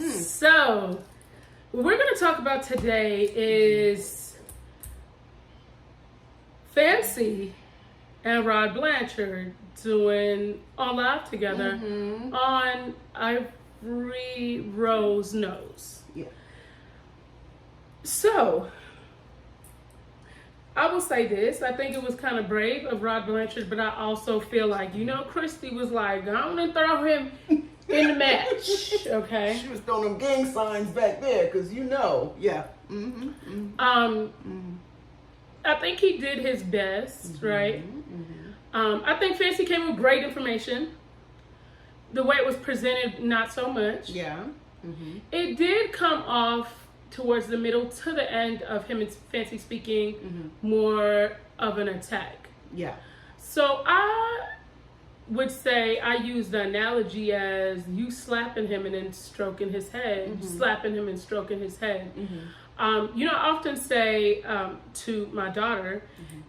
So, what we're going to talk about today is Fancy and Rod Blanchard doing On Live together on Ivory Rose Nose. Yeah. So, I will say this. I think it was kind of brave of Rod Blanchard, but I also feel like, Christy was like, I'm going to throw him in the match, okay? She was throwing them gang signs back there, because yeah. I think he did his best, right? I think Fancy came with great information. The way it was presented, not so much. Yeah. It did come off towards the middle to the end of him and Fancy speaking more of an attack. Yeah. So I would say I use the analogy as you slapping him and then stroking his head, slapping him and stroking his head. I often say to my daughter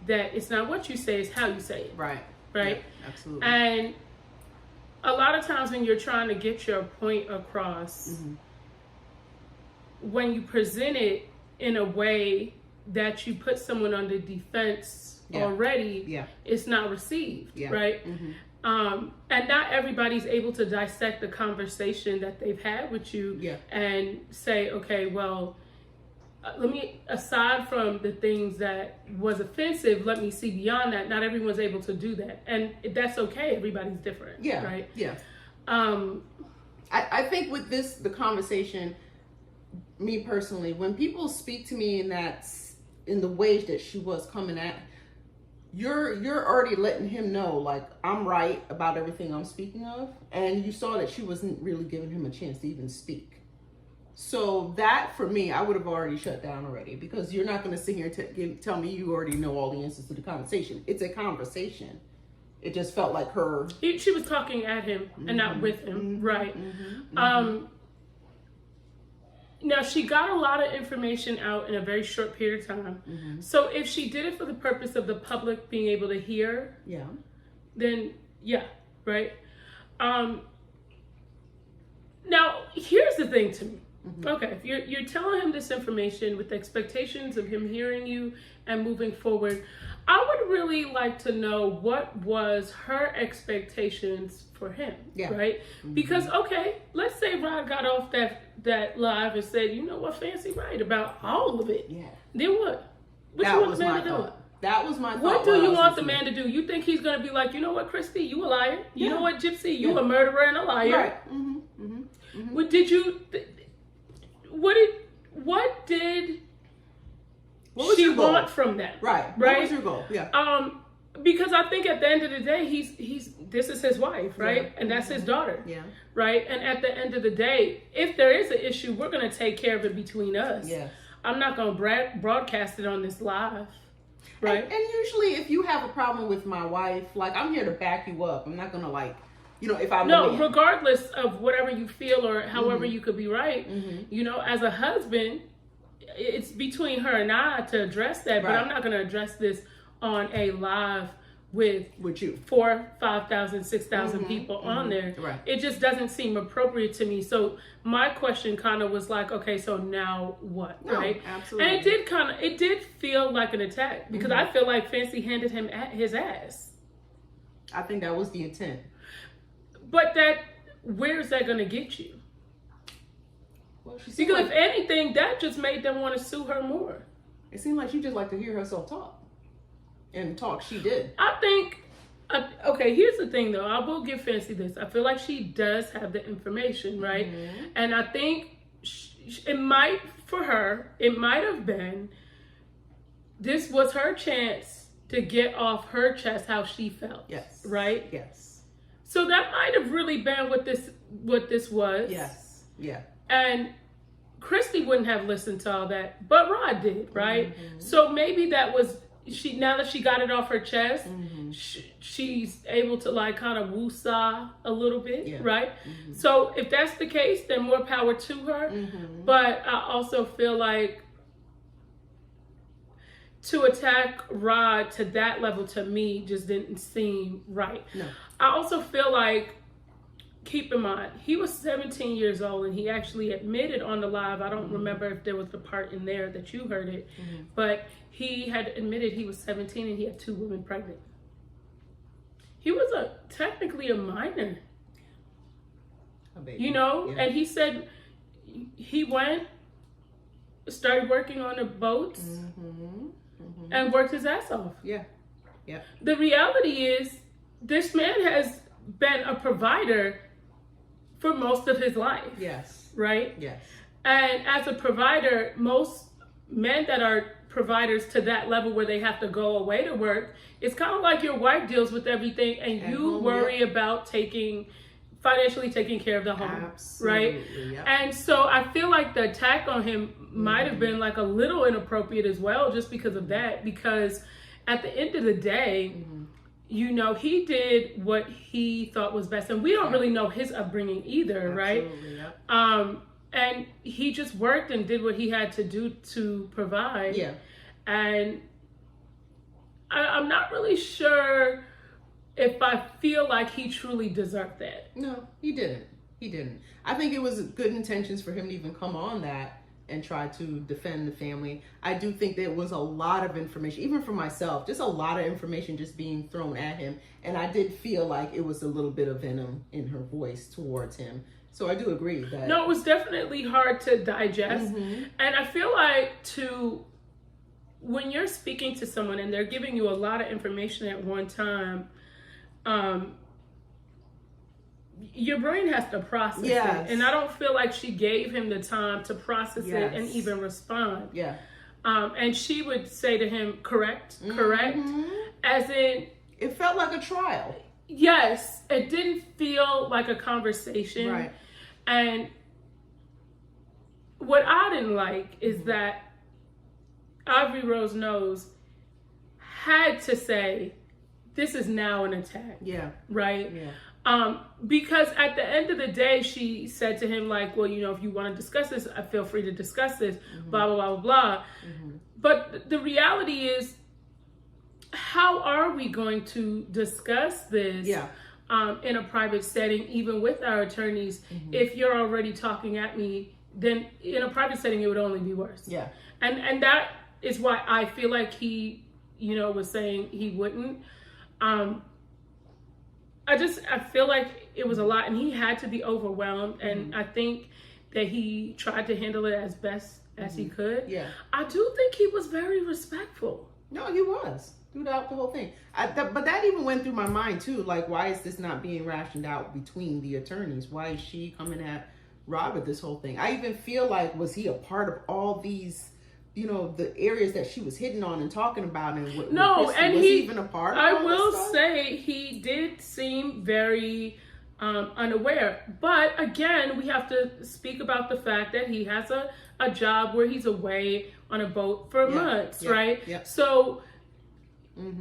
that it's not what you say, it's how you say it. Right. Right? Yeah, absolutely. And a lot of times when you're trying to get your point across, when you present it in a way that you put someone on the defense already, it's not received, right? And not everybody's able to dissect the conversation that they've had with you and say, okay, well, aside from the things that was offensive, let me see beyond that. Not everyone's able to do that. And that's okay. Everybody's different, right? Yeah. I think with the conversation, me personally, when people speak to me in the ways that she was coming at, you're already letting him know, like, I'm right about everything I'm speaking of, and you saw that she wasn't really giving him a chance to even speak. So that, for me, I would have already shut down already, because you're not going to sit here and tell me you already know all the answers to the conversation. It's a conversation. It just felt like her. She was talking at him and not with him, right? Now, she got a lot of information out in a very short period of time. So if she did it for the purpose of the public being able to hear, then right? Now, here's the thing to me. Okay, if you're telling him this information with the expectations of him hearing you and moving forward, I would really like to know what was her expectations for him, right? Because, okay, let's say Rod got off that live and said, you know what, Fancy right about all of it. Yeah. Then what? What you want the man to do? That was my thought. What do you want the man to do? You think he's going to be like, you know what, Christy, you a liar. You know what, Gypsy, you a murderer and a liar. Right. What did you... What did she want from that? Right. What was your goal? Yeah. Because I think at the end of the day, this is his wife, right? And that's his daughter. Yeah. Right? And at the end of the day, if there is an issue, we're going to take care of it between us. Yeah. I'm not going to broadcast it on this live. Right. And usually if you have a problem with my wife, like, I'm here to back you up. I'm not going to if I'm regardless of whatever you feel or however you could be right, as a husband, it's between her and I to address that. But I'm not going to address this on a live with you 4,000, 5,000, 6,000 people on there. Right. It just doesn't seem appropriate to me. So my question kind of was like, okay, so now what? Right? Absolutely. And it did feel like an attack, because I feel like Fancy handed him his ass. I think that was the intent. But where's that going to get you? Well, because if anything, that just made them want to sue her more. It seemed like she just liked to hear herself talk. And talk she did. I think, okay, here's the thing though. I will give Fancy this. I feel like she does have the information, right? And I think it might have been, this was her chance to get off her chest how she felt. Yes. Right? Yes. So that might have really been what this was. Yes. Yeah. And Christy wouldn't have listened to all that, but Rod did, right? So maybe that was now that she got it off her chest, she's able to kind of woo-saw a little bit, right? So if that's the case, then more power to her. But I also feel like to attack Rod to that level, to me, just didn't seem right. No. I also feel like keep in mind, he was 17 years old, and he actually admitted on the live, I don't remember if there was the part in there that you heard it, but he had admitted he was 17 and he had 2 women pregnant. He was technically a minor. You know, and he said he went, started working on the boats, and worked his ass off. Yeah. The reality is, this man has been a provider for most of his life. Yes. Right? Yes. And as a provider, most men that are providers to that level where they have to go away to work, it's kind of like your wife deals with everything and you worry about financially taking care of the home. Absolutely, right? Yep. And so I feel like the attack on him might have been like a little inappropriate as well, just because of that, because at the end of the day, you know, he did what he thought was best, and we don't really know his upbringing either. Absolutely, right? Yep. And he just worked and did what he had to do to provide. Yeah. And I'm not really sure if I feel like he truly deserved that. No, he didn't. He didn't. I think it was good intentions for him to even come on that and try to defend the family. I do think there was a lot of information, even for myself, just a lot of information just being thrown at him. And I did feel like it was a little bit of venom in her voice towards him. So I do agree that... No, it was definitely hard to digest. And I feel like when you're speaking to someone and they're giving you a lot of information at one time, your brain has to process it. And I don't feel like she gave him the time to process it and even respond. Yeah. And she would say to him, correct, as in... It felt like a trial. Yes, it didn't feel like a conversation. Right. And what I didn't like is that Aubrey Rose Knows had to say, this is now an attack. Yeah. Right? Yeah. Because at the end of the day, she said to him, like, well, you know, if you want to discuss this, I feel free to discuss this, blah, blah, blah, blah, blah. But the reality is, how are we going to discuss this in a private setting, even with our attorneys, if you're already talking at me? Then in a private setting, it would only be worse. Yeah. And that is why I feel like he, you know, was saying he wouldn't. I feel like it was a lot, and he had to be overwhelmed, and I think that he tried to handle it as best as he could. Yeah. I do think he was very respectful. No, he was throughout the whole thing. But that even went through my mind too. Like, why is this not being rationed out between the attorneys? Why is she coming at Robert this whole thing? I even feel like, was he a part of all these, you know, the areas that she was hitting on and talking about? And and was he even a part of I all will this stuff? say he did seem very unaware. But again, we have to speak about the fact that he has a job where he's away on a boat for months, right? Yeah. So,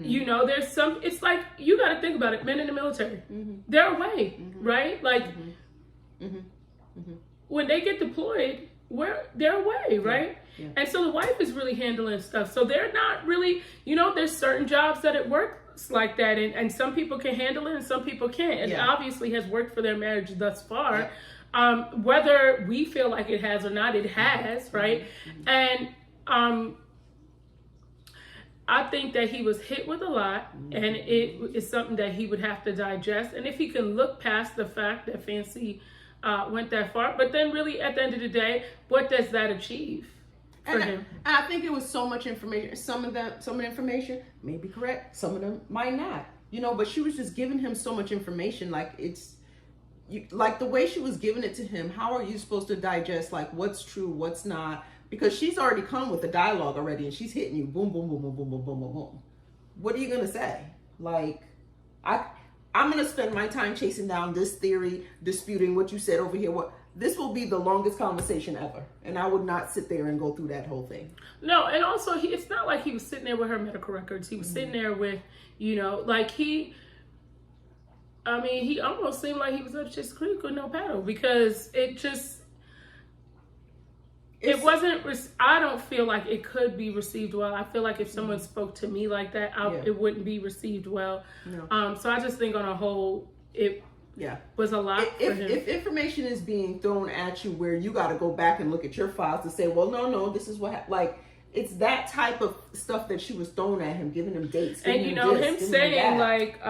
you know, it's like, you got to think about it. Men in the military, they're away, right? Like, when they get deployed, they're away, right? Yeah. And so the wife is really handling stuff. So they're not really, you know, there's certain jobs that it works like that. And some people can handle it and some people can't. And obviously has worked for their marriage thus far. Whether we feel like it has or not, it has, right? And I think that he was hit with a lot, and it is something that he would have to digest. And if he can look past the fact that Fancy went that far, but then really at the end of the day, what does that achieve for him? I think it was so much information. Some of the information may be correct, some of them might not. You know, but she was just giving him so much information. Like, like the way she was giving it to him, how are you supposed to digest, like, what's true, what's not? Because she's already come with the dialogue already, and she's hitting you, boom, boom, boom, boom, boom, boom, boom, boom, boom. What are you going to say? Like, I'm going to spend my time chasing down this theory, disputing what you said over here. This will be the longest conversation ever. And I would not sit there and go through that whole thing. No, and also, it's not like he was sitting there with her medical records. He was sitting there with, you know, like he almost seemed like he was up Schitt's Creek with no paddle, because it wasn't, I don't feel like it could be received well. I feel like if someone spoke to me like that, it wouldn't be received well. No. So I just think on a whole, it was a lot for him. If information is being thrown at you where you got to go back and look at your files to say, well, no, this is what like. It's that type of stuff that she was throwing at him, giving him dates. And, you know, him saying, like,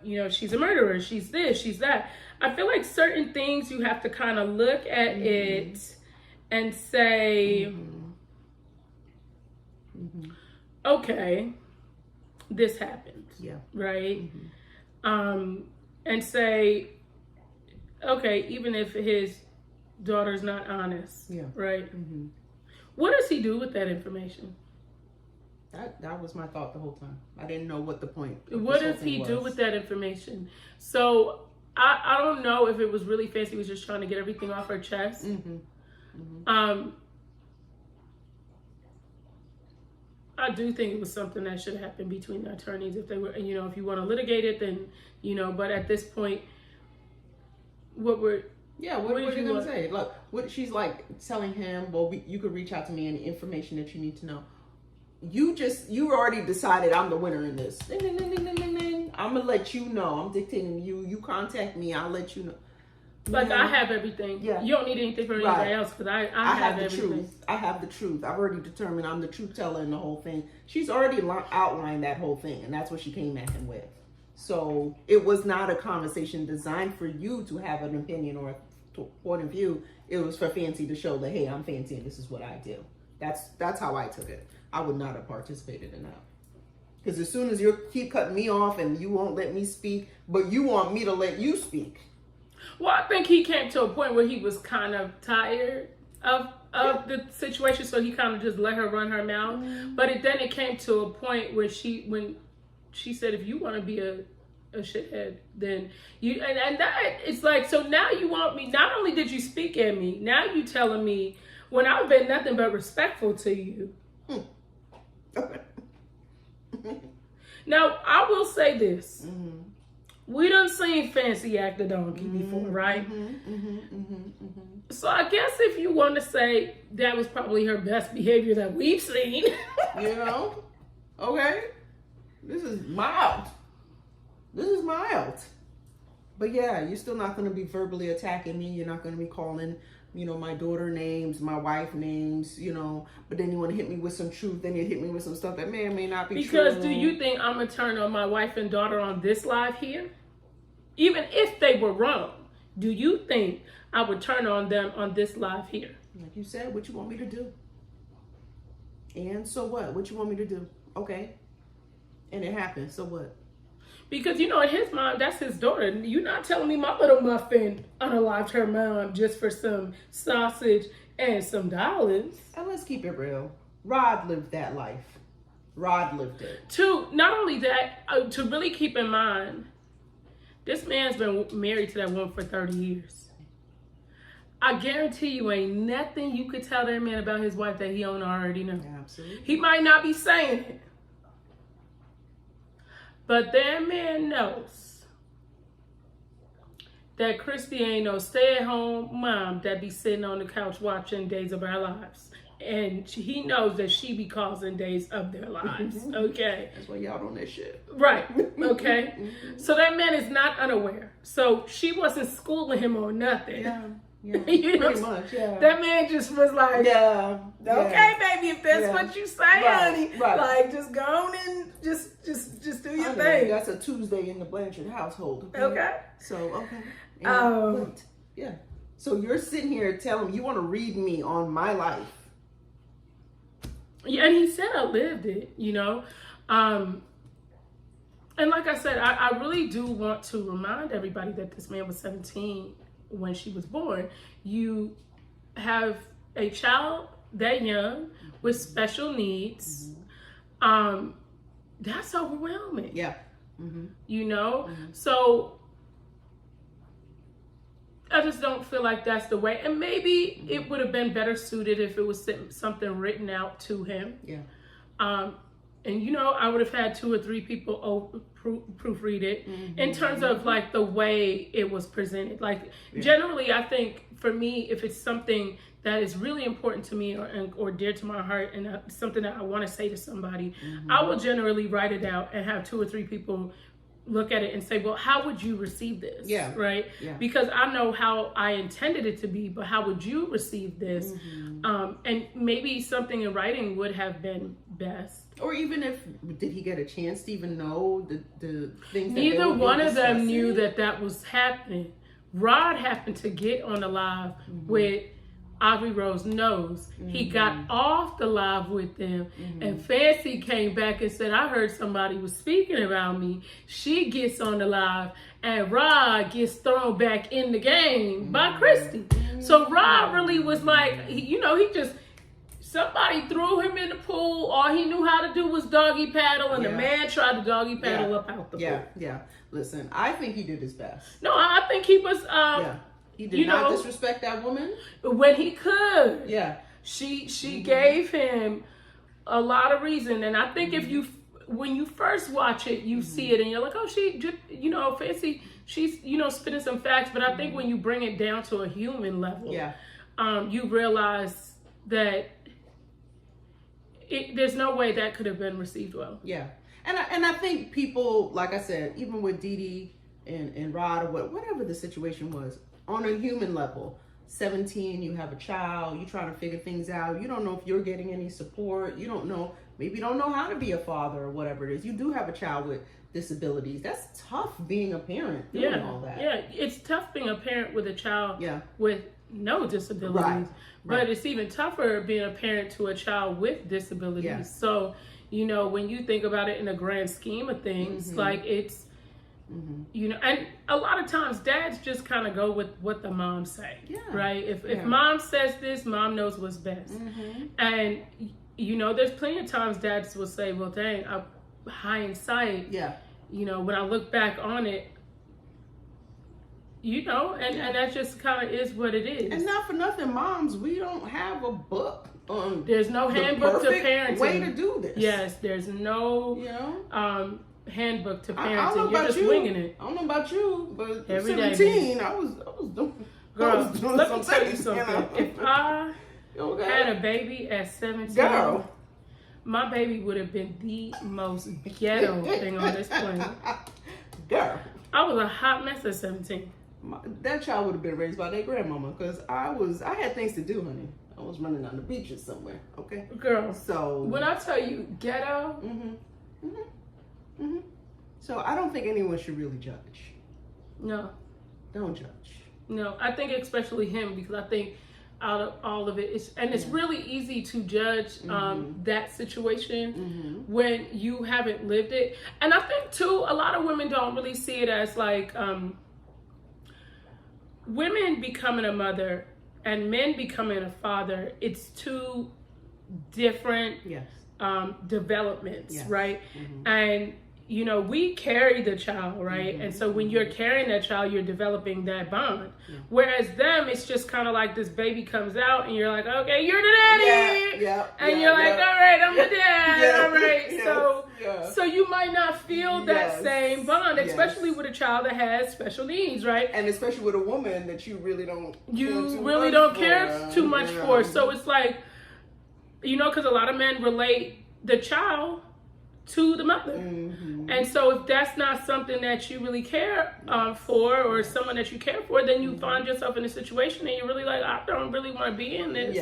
you know, she's a murderer, she's this, she's that. I feel like certain things you have to kind of look at it and say, okay, this happened. Yeah. Right? And say, okay, even if his daughter's not honest. Yeah. Right? What does he do with that information? That was my thought the whole time. I didn't know what the point. What does he do with that information? So I don't know if it was really fancy. He was just trying to get everything off her chest. I do think it was something that should happen between the attorneys if they were, you know, if you want to litigate it, then, you know, but at this point, what are you gonna say? Look, what she's like telling him, well, you could reach out to me any information that you need to know. You already decided I'm the winner in this. Ding, ding, ding, ding, ding, ding, ding. I'm gonna let you know. I'm dictating you. You contact me. I'll let you know. Like, I have everything. Yeah. You don't need anything from anybody else because I have the everything. Truth. I have the truth. I've already determined I'm the truth teller in the whole thing. She's already outlined that whole thing, and that's what she came at him with. So it was not a conversation designed for you to have an opinion or a point of view. It was for Fancy to show that, hey, I'm Fancy and this is what I do. That's how I took it. I would not have participated in that. Because as soon as you keep cutting me off and you won't let me speak, but you want me to let you speak. Well, I think he came to a point where he was kind of tired of the situation, so he kind of just let her run her mouth. But then it came to a point where when she said, if you want to be a shithead, then you and that it's like, so now you want me, not only did you speak at me, now you telling me when I've been nothing but respectful to you. Now I will say this, we done seen Fancy act a donkey before, right? So I guess if you want to say that was probably her best behavior that we've seen. You know, okay, this is mild. But yeah, you're still not going to be verbally attacking me. You're not going to be calling, you know, my daughter names, my wife names, you know. But then you want to hit me with some truth. Then you hit me with some stuff that may or may not be true. Because do you think I'm going to turn on my wife and daughter on this live here? Even if they were wrong, do you think I would turn on them on this live here? Like you said, what you want me to do? And so what? What you want me to do? Okay. And it happened. So what? Because, you know, in his mind, that's his daughter. You're not telling me my little muffin unalived her mom just for some sausage and some dollars. And let's keep it real. Rod lived that life. Rod lived it. Not only that, to really keep in mind, this man's been married to that woman for 30 years. I guarantee you ain't nothing you could tell that man about his wife that he don't already know. Absolutely. He might not be saying it. But that man knows that Christy ain't no stay-at-home mom that be sitting on the couch watching Days of Our Lives. And he knows that she be causing days of their lives, okay? That's why y'all on that shit. Right, okay? So that man is not unaware. So she wasn't schooling him on nothing. Yeah. You know, pretty much, yeah. That man just was like, okay, baby, if that's what you say, honey, like, just go on and just do your thing. That's a Tuesday in the Blanchard household. Okay. So, okay. Yeah. So you're sitting here telling me you want to read me on my life. Yeah, and he said I lived it, you know. And like I said, I really do want to remind everybody that this man was 17 when she was born. You have a child that young with special needs. That's overwhelming. Yeah. You know? So I just don't feel like that's the way. And maybe it would have been better suited if it was something written out to him. Yeah. And, you know, I would have had 2 or 3 people proofread it in terms of, like, the way it was presented. Like, generally, I think, for me, if it's something that is really important to me or dear to my heart and something that I want to say to somebody, I will generally write it out and have 2 or 3 people look at it and say, well, how would you receive this? Yeah. Right? Yeah. Because I know how I intended it to be, but how would you receive this? And maybe something in writing would have been best. Or even did he get a chance to even know the things that Neither one of them knew discussing? that was happening. Rod happened to get on the live with Aubrey Rose knows. He got off the live with them, and Fancy came back and said, I heard somebody was speaking about me. She gets on the live, and Rod gets thrown back in the game by Christy. So Rod really was like, he just, somebody threw him in the pool. All he knew how to do was doggy paddle, and the man tried to doggy paddle up out the pool. Yeah. Listen, I think he did his best. No, I think he was, He did not disrespect that woman when he could. Yeah. She gave him a lot of reason, and I think when you first watch it, you see it and you're like, oh, she just, Fancy, she's spitting some facts, but I think when you bring it down to a human level, you realize that there's no way that could have been received well. Yeah, and I think people, like I said, even with Dee Dee and Rod or whatever the situation was, on a human level, 17, you have a child, you're trying to figure things out. You don't know if you're getting any support. You don't know, maybe you don't know how to be a father or whatever it is. You do have a child with disabilities. That's tough being a parent doing all that. Yeah, it's tough being a parent with a child with no disabilities. Right. But it's even tougher being a parent to a child with disabilities. Yeah. So, when you think about it in the grand scheme of things, like it's, and a lot of times dads just kind of go with what the mom say, right? If mom says this, mom knows what's best. And, there's plenty of times dads will say, well, dang, hindsight, when I look back on it, and that just kind of is what it is. And not for nothing, moms, we don't have a book on there's no handbook to parenting. Way to do this. Yes, there's no handbook to parenting. You're just winging it. I don't know about you, but every 17, day, I was doing. Girl, let me tell you things, something. If I had a baby at 17, girl, my baby would have been the most ghetto thing on this planet. Girl, I was a hot mess at 17. That child would have been raised by their grandmama, because I had things to do, honey. I was running on the beaches somewhere, okay? Girl, so when I tell you ghetto, so I don't think anyone should really judge. No. Don't judge. No, I think especially him, because I think out of all of it, it's really easy to judge that situation when you haven't lived it. And I think too, a lot of women don't really see it as like women becoming a mother and men becoming a father. It's two different developments, right? And we carry the child, right? And so when you're carrying that child, you're developing that bond. Whereas them, it's just kind of like this baby comes out and you're like, okay, you're the daddy. And you're like, all right, I'm the dad. All right. So you might not feel that same bond, especially with a child that has special needs, right? And especially with a woman that you really don't care too much for. So it's like, because a lot of men relate the child to the mother. And so if that's not something that you really care for, or someone that you care for, then you find yourself in a situation and you're really like, I don't really want to be in this.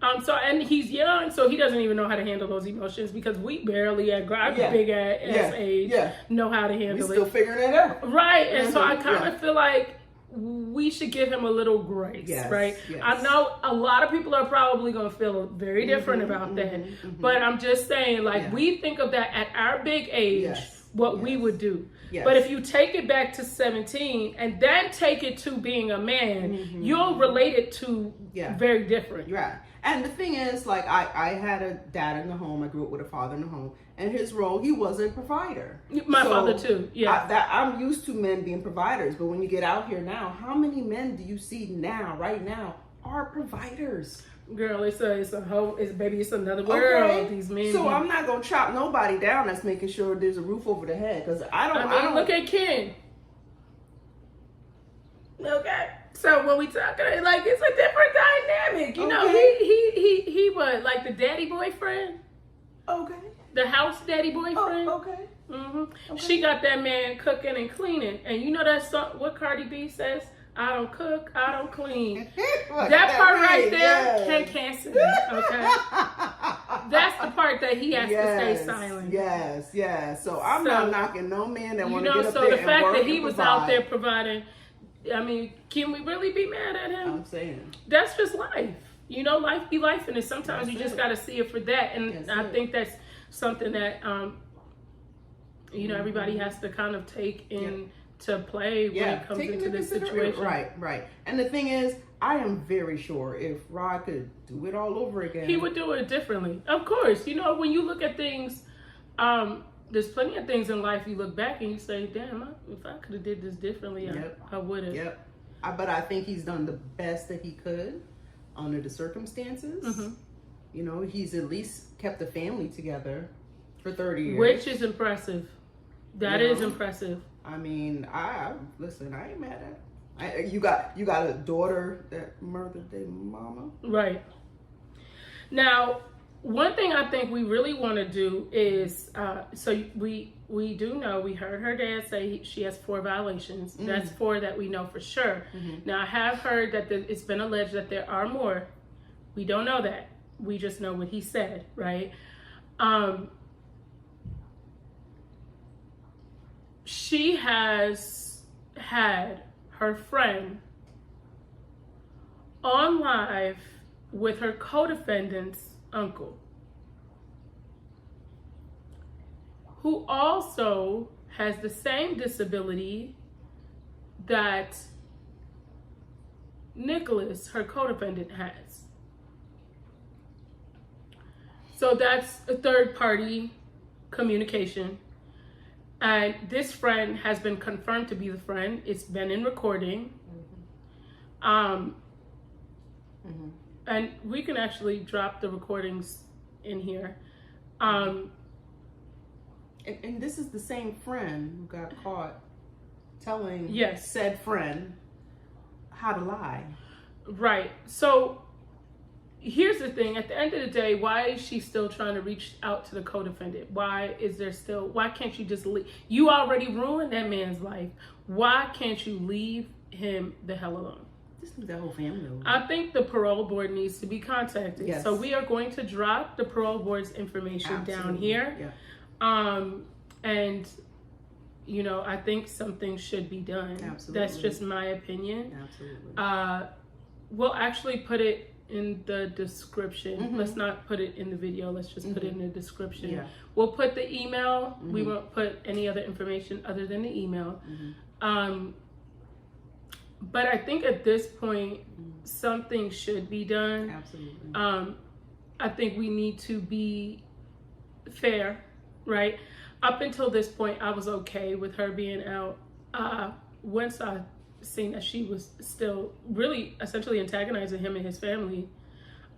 And he's young, so he doesn't even know how to handle those emotions, because we barely at big ass age know how to handle it. We're still figuring it out. Right. And so I kind of feel like we should give him a little grace, right? I know a lot of people are probably going to feel very different about that, but I'm just saying, like, we think of that at our big age, what we would do. But if you take it back to 17 and then take it to being a man, you'll relate it to very different. Right. And the thing is, like, I had a dad in the home. I grew up with a father in the home. And his role, he was a provider. My father too, I'm used to men being providers. But when you get out here now, how many men do you see now, right now, are providers? Girl, it's another world. These men. So I'm not going to chop nobody down that's making sure there's a roof over the head. Because I don't look at Ken. Okay. So when we talk, like, it's a different dynamic. He what, like the daddy boyfriend? Okay. the house daddy boyfriend. Oh, okay. Okay. She got that man cooking and cleaning, and you know that song, what Cardi B says? I don't cook, I don't clean. That part right there can cancel me, okay? That's the part that he has to stay silent. Yes. So I'm not knocking no man that want to get up so there the and fact work that he and was provide. out there providing, I mean, can we really be mad at him? I'm saying. That's just life. You know, life be life, and sometimes That's you just it. got to see it for that. And That's I it. think that's something that, you know, everybody has to kind of take into play when it comes into this situation. Right. And the thing is, I am very sure if Rod could do it all over again, he would do it differently. Of course, you know, when you look at things, there's plenty of things in life you look back and you say, damn, if I could have did this differently, I would have. Yep. But I think he's done the best that he could under the circumstances. Mm-hmm. You know, he's at least kept the family together for 30 years. Which is impressive. That is impressive. I mean, listen, I ain't mad at it. You got a daughter that murdered their mama. Right. Now, one thing I think we really want to do is, so we do know, we heard her dad say she has 4 violations. Mm-hmm. That's 4 that we know for sure. Mm-hmm. Now, I have heard that it's been alleged that there are more. We don't know that. We just know what he said, right? She has had her friend on live with her co-defendant's uncle, who also has the same disability that Nicholas, her co-defendant, has. So that's a third-party communication. And this friend has been confirmed to be the friend. It's been in recording. Mm-hmm. And we can actually drop the recordings in here. And this is the same friend who got caught telling said friend how to lie. Right. So here's the thing. At the end of the day, why is she still trying to reach out to the co-defendant? Why can't you just leave? You already ruined that man's life. Why can't you leave him the hell alone? Just leave that whole family alone. I think the parole board needs to be contacted. Yes. So we are going to drop the parole board's information down here. Yeah. And you know, I think something should be done. Absolutely. That's just my opinion. Absolutely. We'll actually put it in the description. Mm-hmm. Let's not put it in the video. Let's just put it in the description. Yeah. We'll put the email. Mm-hmm. We won't put any other information other than the email. Mm-hmm. But I think at this point, something should be done. Absolutely. I think we need to be fair, right? Up until this point, I was okay with her being out. Once I seen that she was still really essentially antagonizing him and his family,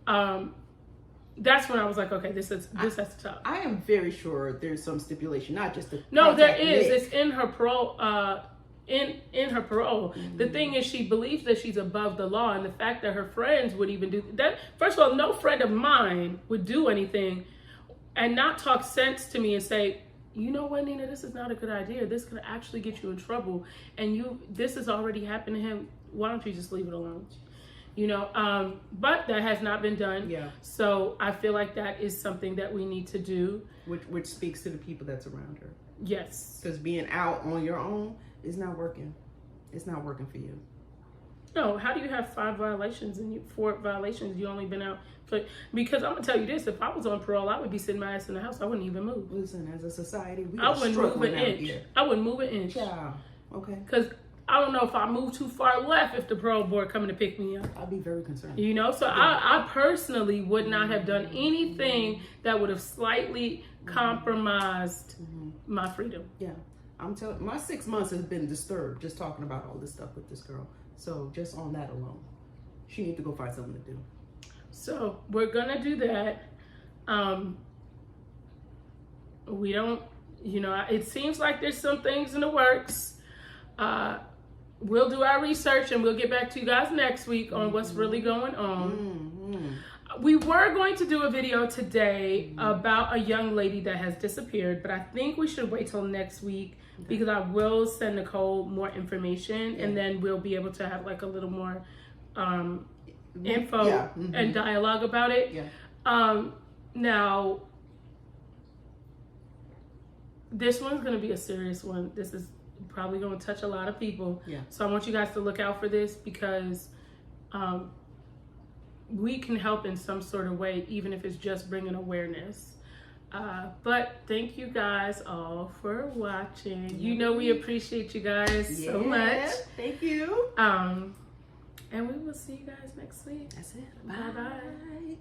that's when I was like, okay, this has to stop. I am very sure there's some stipulation, not just the No, there is. Nick. It's in her parole. In her parole. Mm-hmm. The thing is, she believes that she's above the law, and the fact that her friends would even do that. First of all, no friend of mine would do anything and not talk sense to me and say, you know what, Nina, this is not a good idea. This could actually get you in trouble. And this has already happened to him. Why don't you just leave it alone? You know, but that has not been done. Yeah. So I feel like that is something that we need to do. Which speaks to the people that's around her. Yes. Because being out on your own is not working. It's not working for you. No, how do you have 5 violations and 4 violations? You only been out for, because I'm gonna tell you this: if I was on parole, I would be sitting my ass in the house. I wouldn't even move. Listen, as a society, I wouldn't move an inch. I wouldn't move an inch. Yeah. Okay. Because I don't know if I move too far left if the parole board coming to pick me up. I'd be very concerned. You know, so I personally would not have done anything that would have slightly compromised my freedom. Yeah. I'm telling, my 6 months has been disturbed just talking about all this stuff with this girl. So just on that alone, she needs to go find something to do. So we're gonna do that. We don't, you know, it seems like there's some things in the works. We'll do our research and we'll get back to you guys next week on what's really going on. we were going to do a video today about a young lady that has disappeared, but I think we should wait till next week because I will send Nicole more information and then we'll be able to have like a little more info and dialogue about it. Now, this one's going to be a serious one. This is probably going to touch a lot of people. So I want you guys to look out for this because we can help in some sort of way, even if it's just bringing awareness. But thank you guys all for watching. You know we appreciate you guys so much. Thank you. And we will see you guys next week. That's it. Bye-bye.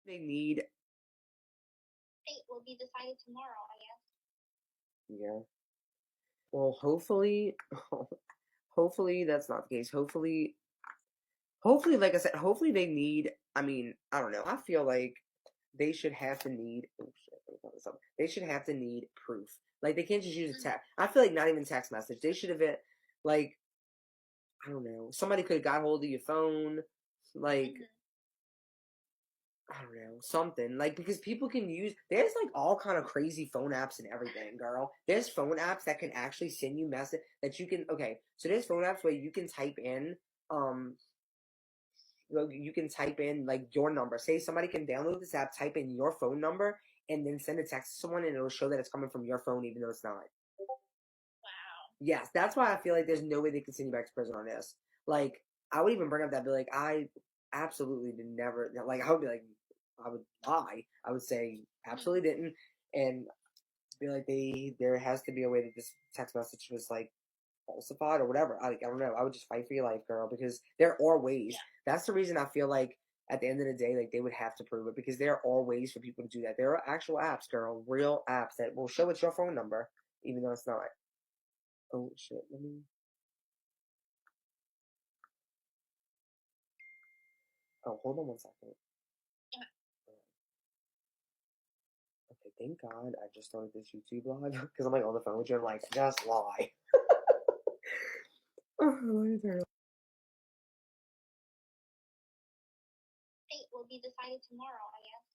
They need. Fate will be decided tomorrow, I guess. Yeah. Well, hopefully that's not the case. Hopefully, like I said, hopefully they need. I mean, I don't know. I feel like they should have to need. Oh shit! Let me pull this up. They should have to need proof. Like they can't just use a text. I feel like not even text message. They should have been like, I don't know. Somebody could have got hold of your phone. Like. I don't know, something like because people can use there's like all kind of crazy phone apps and everything, girl. There's phone apps that can actually send you message that you can so there's phone apps where you can type in like your number. Say somebody can download this app, type in your phone number, and then send a text to someone and it'll show that it's coming from your phone even though it's not. Wow. Yes, that's why I feel like there's no way they can send you back to prison on this. Like I would even bring up that be like I absolutely did never like I would be like I would lie. I would say absolutely didn't, and be like there has to be a way that this text message was like falsified or whatever. I don't know. I would just fight for your life, girl, because there are ways. That's the reason I feel like at the end of the day, like they would have to prove it because there are ways for people to do that. There are actual apps, girl, real apps that will show it's your phone number, even though it's not. Oh shit! Let me. Oh, hold on 1 second. Okay, thank God I just started this YouTube live because I'm like on the phone with you. I'm like, just lie. Fate will be decided tomorrow, I guess.